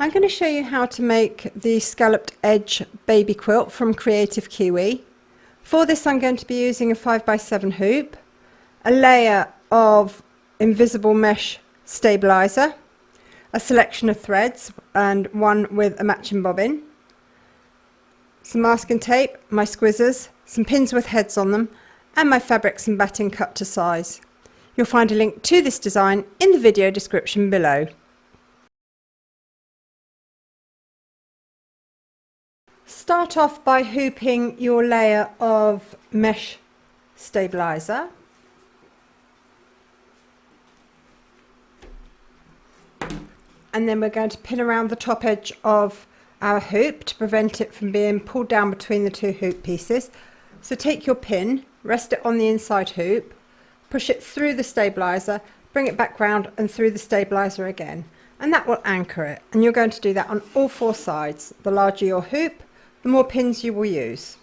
I'm going to show you how to make the scalloped edge baby quilt from Kreative Kiwi. For this I'm going to be using a 5x7 hoop, a layer of invisible mesh stabiliser, a selection of threads and one with a matching bobbin, some masking tape, my squizzers, some pins with heads on them, and my fabrics and batting cut to size. You'll find a link to this design in the video description below. Start off by hooping your layer of mesh stabiliser. And then we're going to pin around the top edge of our hoop to prevent it from being pulled down between the two hoop pieces. So take your pin, rest it on the inside hoop, push it through the stabiliser, bring it back round and through the stabiliser again. And that will anchor it. And you're going to do that on all four sides. The larger your hoop, the more pins you will use.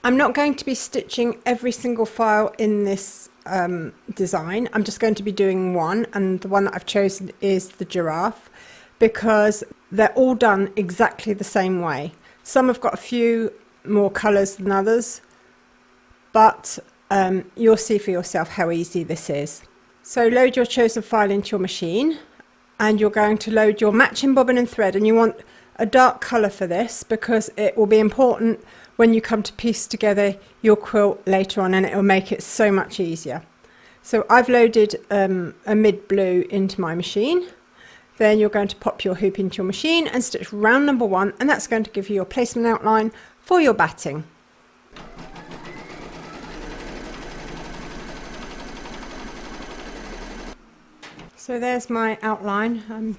I'm not going to be stitching every single file in this design. I'm just going to be doing one, and the one that I've chosen is the giraffe because they're all done exactly the same way. Some have got a few more colours than others, but you'll see for yourself how easy this is. So load your chosen file into your machine and you're going to load your matching bobbin and thread, and you want a dark colour for this because it will be important when you come to piece together your quilt later on, and it will make it so much easier. So I've loaded a mid blue into my machine. Then you're going to pop your hoop into your machine and stitch round number 1, and that's going to give you your placement outline for your batting. So there's my outline.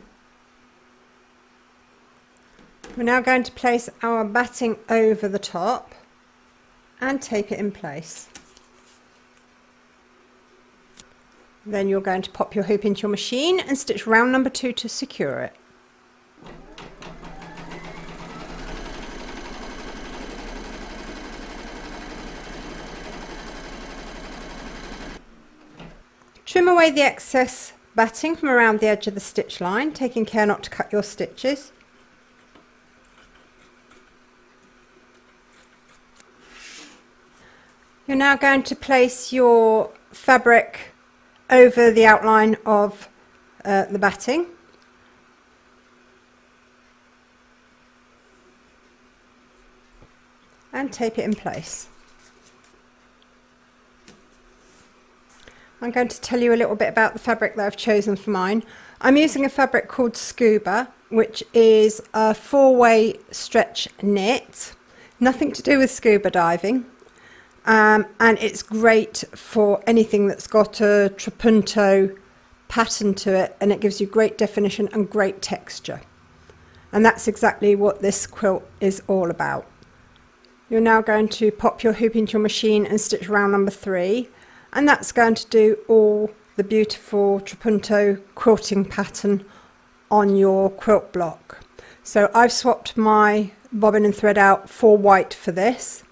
We're now going to place our batting over the top and tape it in place. Then you're going to pop your hoop into your machine and stitch round number 2 to secure it. Trim away the excess batting from around the edge of the stitch line, taking care not to cut your stitches. You're now going to place your fabric over the outline of the batting. And tape it in place. I'm going to tell you a little bit about the fabric that I've chosen for mine. I'm using a fabric called Scuba, which is a 4-way stretch knit. Nothing to do with scuba diving. And it's great for anything that's got a trapunto pattern to it, and it gives you great definition and great texture. And that's exactly what this quilt is all about. You're now going to pop your hoop into your machine and stitch round number 3, and that's going to do all the beautiful trapunto quilting pattern on your quilt block. So I've swapped my bobbin and thread out for white for this.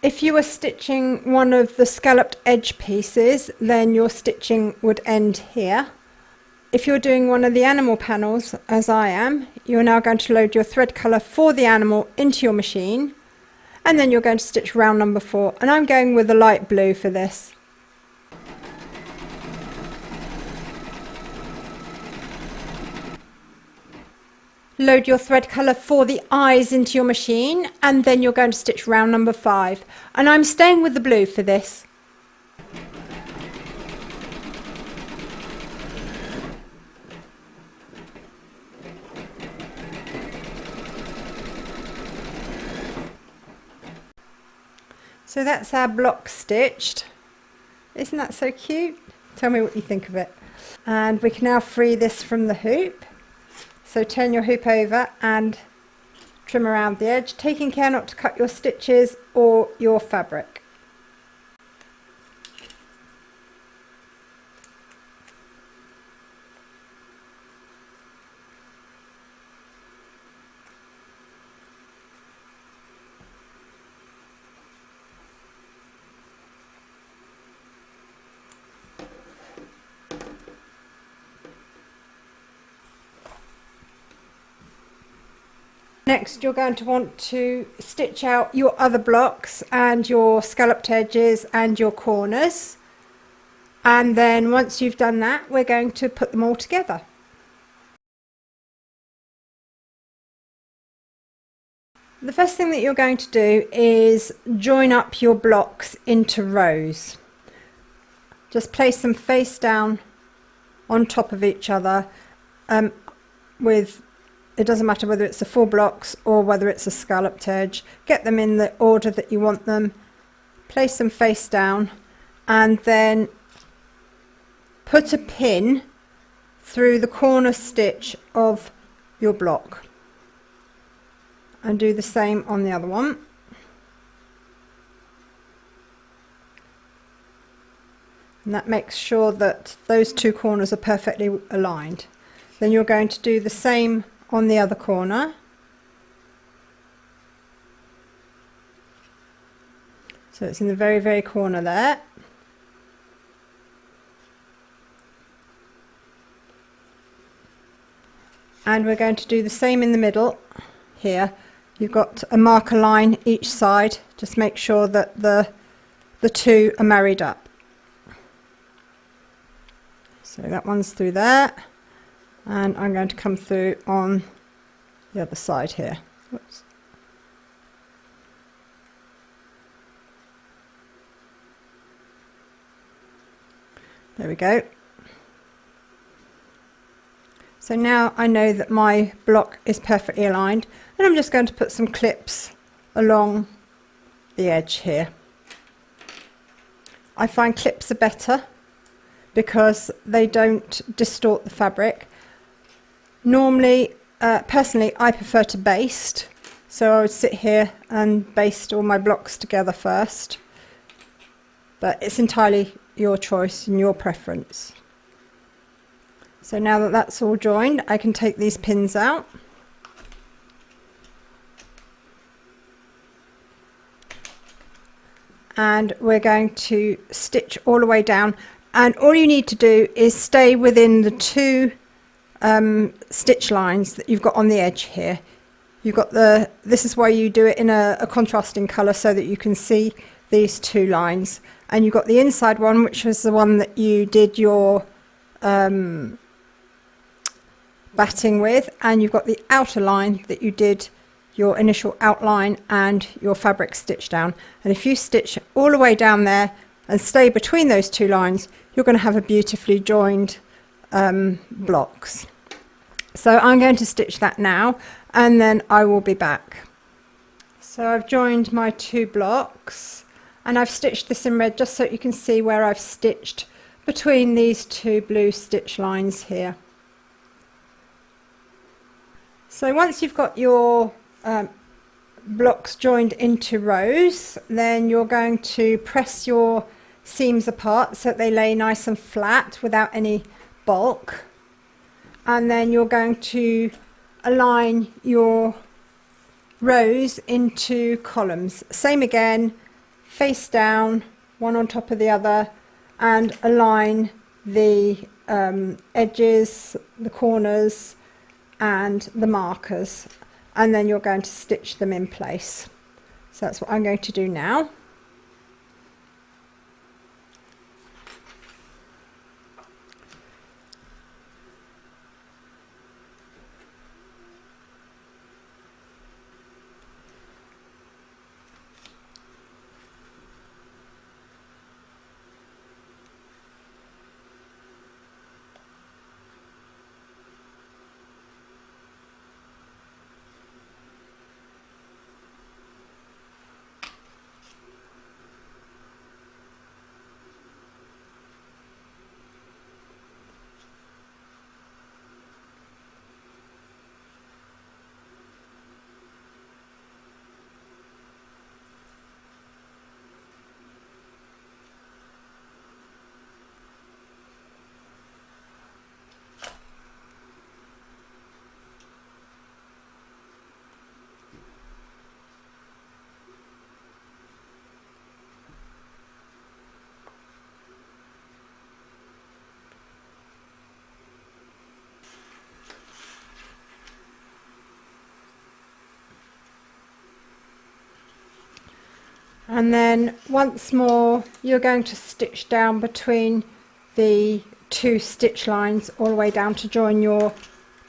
If you were stitching one of the scalloped edge pieces, then your stitching would end here. If you're doing one of the animal panels, as I am, you're now going to load your thread colour for the animal into your machine, and then you're going to stitch round number 4, and I'm going with the light blue for this. Load your thread colour for the eyes into your machine, and then you're going to stitch round number 5, and I'm staying with the blue for this. So that's our block stitched. Isn't that so cute? Tell me what you think of it. And we can now free this from the hoop. So turn your hoop over and trim around the edge, taking care not to cut your stitches or your fabric. Next, you're going to want to stitch out your other blocks and your scalloped edges and your corners. And then once you've done that, we're going to put them all together. The first thing that you're going to do is join up your blocks into rows. Just place them face down on top of each other it doesn't matter whether it's the full blocks or whether it's a scalloped edge. Get them in the order that you want them, place them face down, and then put a pin through the corner stitch of your block, and do the same on the other one. And that makes sure that those two corners are perfectly aligned. Then you're going to do the same on the other corner. So it's in the very, very corner there. And we're going to do the same in the middle here. You've got a marker line each side. Just make sure that the two are married up. So that one's through there, and I'm going to come through on the other side here. Whoops. There we go. So now I know that my block is perfectly aligned, and I'm just going to put some clips along the edge here. I find clips are better because they don't distort the fabric. Normally, personally, I prefer to baste, so I would sit here and baste all my blocks together first, but it's entirely your choice and your preference. So now that that's all joined, I can take these pins out. And we're going to stitch all the way down, and all you need to do is stay within the two stitch lines that you've got on the edge here. You've got this is why you do it in a contrasting colour, so that you can see these two lines. And you've got the inside one, which was the one that you did your batting with, and you've got the outer line that you did your initial outline and your fabric stitch down. And if you stitch all the way down there and stay between those two lines, you're going to have a beautifully joined blocks. So I'm going to stitch that now, and then I will be back. So I've joined my two blocks, and I've stitched this in red just so you can see where I've stitched between these two blue stitch lines here. So once you've got your blocks joined into rows, then you're going to press your seams apart so that they lay nice and flat without any bulk, and then you're going to align your rows into columns. Same again, face down, one on top of the other, and align the edges, the corners and the markers, and then you're going to stitch them in place. So that's what I'm going to do now. And then once more you're going to stitch down between the 2 stitch lines all the way down to join your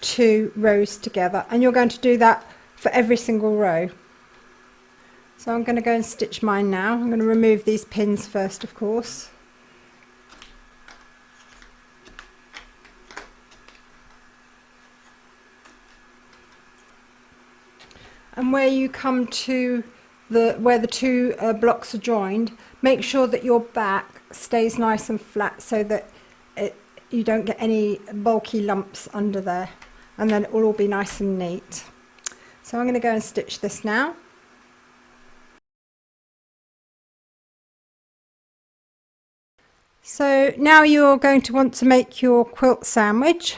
2 rows together, and you're going to do that for every single row. So I'm going to go and stitch mine now. I'm going to remove these pins first, of course. And where you come to where the 2 blocks are joined, make sure that your back stays nice and flat so that you don't get any bulky lumps under there, and then it will all be nice and neat. So I'm going to go and stitch this now. So now you're going to want to make your quilt sandwich.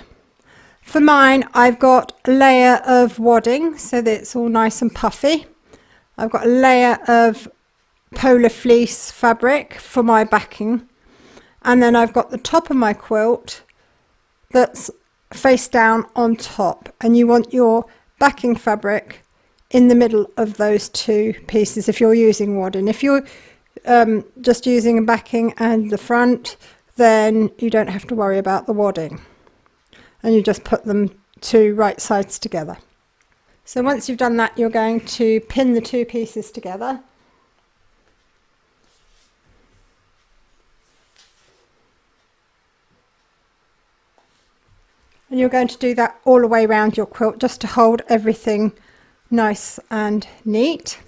For mine, I've got a layer of wadding so that it's all nice and puffy. I've got a layer of polar fleece fabric for my backing, and then I've got the top of my quilt that's face down on top, and you want your backing fabric in the middle of those 2 pieces if you're using wadding. If you're just using a backing and the front, then you don't have to worry about the wadding, and you just put them 2 right sides together. So once you've done that, you're going to pin the 2 pieces together. And you're going to do that all the way around your quilt just to hold everything nice and neat.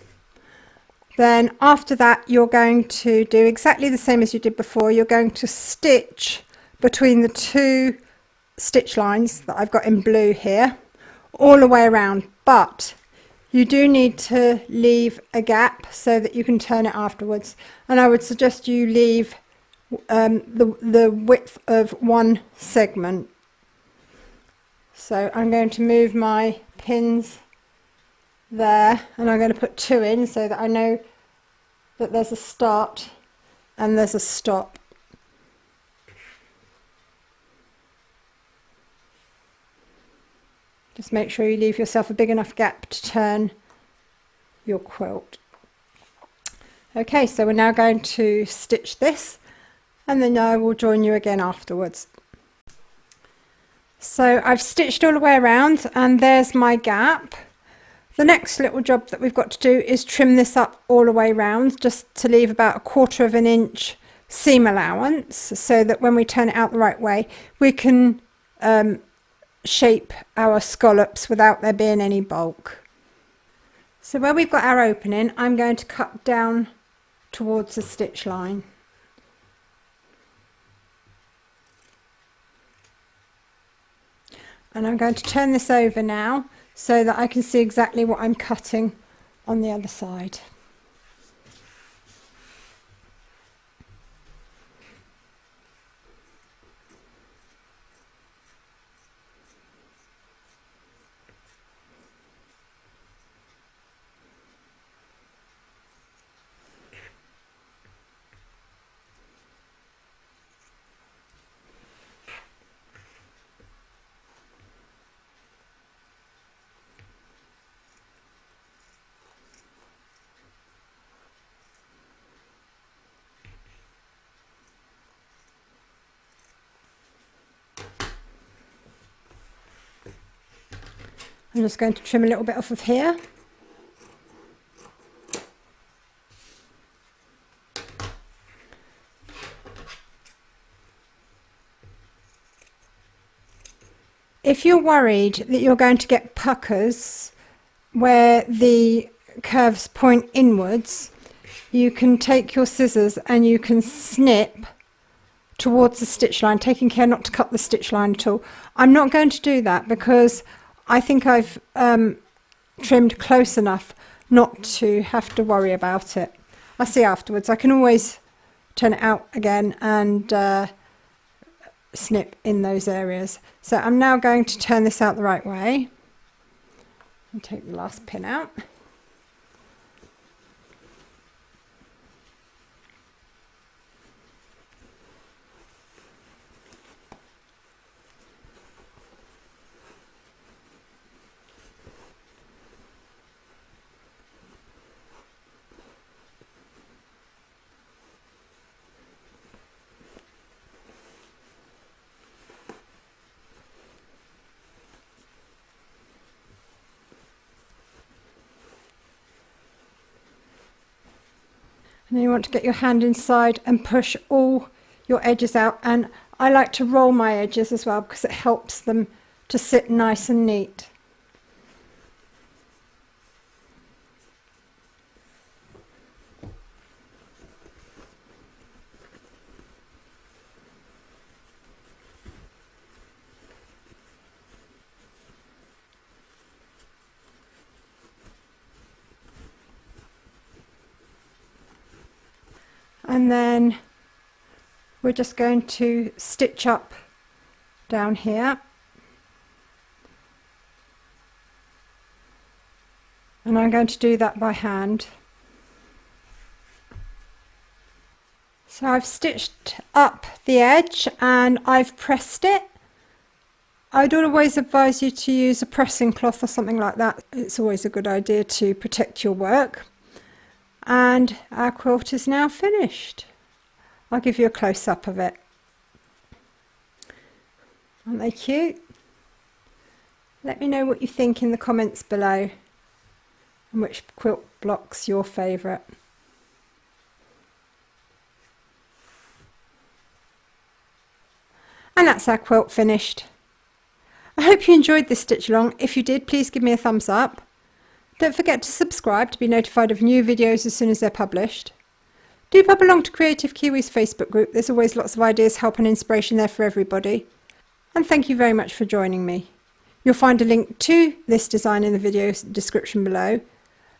Then after that, you're going to do exactly the same as you did before. You're going to stitch between the 2 stitch lines that I've got in blue here all the way around, but you do need to leave a gap so that you can turn it afterwards, and I would suggest you leave the width of 1 segment. So I'm going to move my pins there, and I'm going to put 2 in so that I know that there's a start and there's a stop. Just make sure you leave yourself a big enough gap to turn your quilt. Okay, so we're now going to stitch this, and then I will join you again afterwards. So I've stitched all the way around, and there's my gap. The next little job that we've got to do is trim this up all the way around, just to leave about 1/4 of an inch seam allowance, so that when we turn it out the right way, we can shape our scallops without there being any bulk. So where we've got our opening, I'm going to cut down towards the stitch line. And I'm going to turn this over now so that I can see exactly what I'm cutting on the other side. I'm just going to trim a little bit off of here. If you're worried that you're going to get puckers where the curves point inwards, you can take your scissors and you can snip towards the stitch line, taking care not to cut the stitch line at all. I'm not going to do that because I think I've trimmed close enough not to have to worry about it. I'll see afterwards. I can always turn it out again and snip in those areas. So I'm now going to turn this out the right way and take the last pin out. And then you want to get your hand inside and push all your edges out, and I like to roll my edges as well because it helps them to sit nice and neat. And then we're just going to stitch up down here, and I'm going to do that by hand. So I've stitched up the edge and I've pressed it. I'd always advise you to use a pressing cloth or something like that. It's always a good idea to protect your work. And our quilt is now finished. I'll give you a close-up of it. Aren't they cute? Let me know what you think in the comments below and which quilt block's your favourite. And that's our quilt finished. I hope you enjoyed this stitch along. If you did, please give me a thumbs up. Don't forget to subscribe to be notified of new videos as soon as they're published. Do pop along to Kreative Kiwi's Facebook group. There's always lots of ideas, help and inspiration there for everybody. And thank you very much for joining me. You'll find a link to this design in the video description below,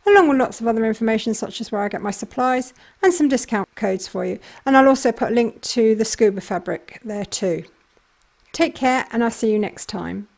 along with lots of other information such as where I get my supplies and some discount codes for you. And I'll also put a link to the scuba fabric there too. Take care, and I'll see you next time.